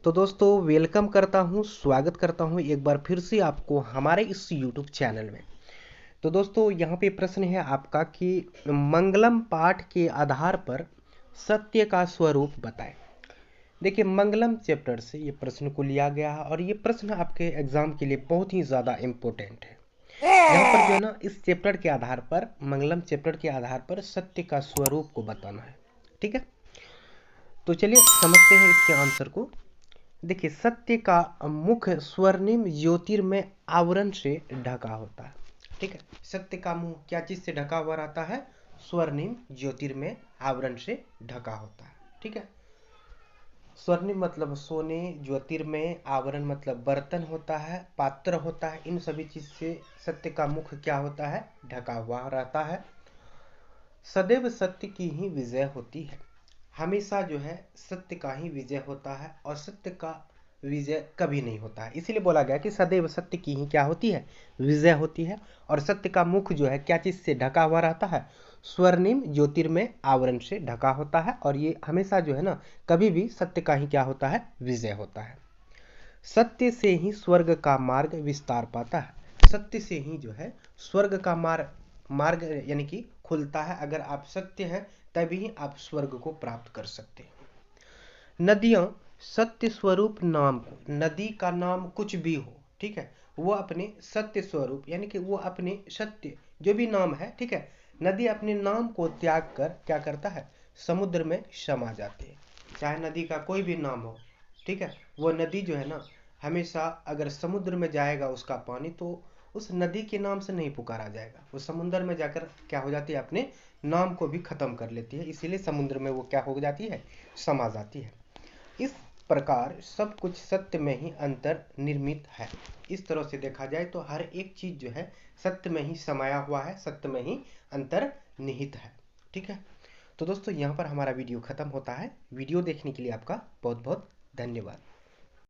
तो दोस्तों वेलकम करता हूं, स्वागत करता हूं एक बार फिर से आपको हमारे इस यूट्यूब चैनल में। तो दोस्तों यहाँ पे प्रश्न है आपका कि मंगलम पाठ के आधार पर सत्य का स्वरूप बताएं। देखिए मंगलम चैप्टर से ये प्रश्न को लिया गया है और ये प्रश्न आपके एग्जाम के लिए बहुत ही ज़्यादा इम्पोर्टेंट है। यहाँ पर जो है ना इस चैप्टर के आधार पर, मंगलम चैप्टर के आधार पर सत्य का स्वरूप को बताना है। ठीक है, तो चलिए समझते हैं इसके आंसर को। देखिए सत्य का मुख स्वर्णिम ज्योतिर्मय आवरण से ढका होता है। ठीक है, सत्य का मुंह क्या चीज से ढका हुआ रहता है? स्वर्णिम ज्योतिर्मय आवरण से ढका होता है। ठीक है, स्वर्णिम मतलब सोने, ज्योतिर्मय आवरण मतलब बर्तन होता है, पात्र होता है। इन सभी चीज से सत्य का मुख क्या होता है? ढका हुआ रहता है। सदैव सत्य की ही विजय होती है। हमेशा जो है सत्य का ही विजय होता है और सत्य का विजय कभी नहीं होता है। इसीलिए बोला गया कि सदैव सत्य की ही क्या होती है? विजय होती है। और सत्य का मुख जो है क्या चीज से ढका हुआ रहता है? स्वर्णिम ज्योतिर्मय आवरण से ढका होता है। और ये हमेशा जो है ना कभी भी सत्य का ही क्या होता है? विजय होता है। सत्य से ही स्वर्ग का मार्ग विस्तार पाता है। सत्य से ही जो है स्वर्ग का मार्ग यानी कि खुलता है। अगर आप सत्य हैं तभी आप स्वर्ग को प्राप्त कर सकते हैं। नदियां सत्य स्वरूप नाम को, नदी का नाम कुछ भी हो, ठीक है, वो अपने सत्य स्वरूप यानी कि वो अपने सत्य जो भी नाम है, ठीक है, नदी अपने नाम को त्याग कर क्या करता है? समुद्र में समा जाती है। चाहे नदी का कोई भी नाम हो, ठीक है, वो नदी जो है ना हमेशा अगर समुद्र में जाएगा उसका पानी, तो उस नदी के नाम से नहीं पुकारा जाएगा। वो समुद्र में जाकर क्या हो जाती है? अपने नाम को भी खत्म कर लेती है। इसीलिए समुद्र में वो क्या हो जाती है? समा जाती है। इस प्रकार सब कुछ सत्य में ही अंतर निर्मित है। इस तरह से देखा जाए तो हर एक चीज जो है सत्य में ही समाया हुआ है, सत्य में ही अंतर निहित है। ठीक है, तो दोस्तों यहाँ पर हमारा वीडियो खत्म होता है। वीडियो देखने के लिए आपका बहुत बहुत धन्यवाद।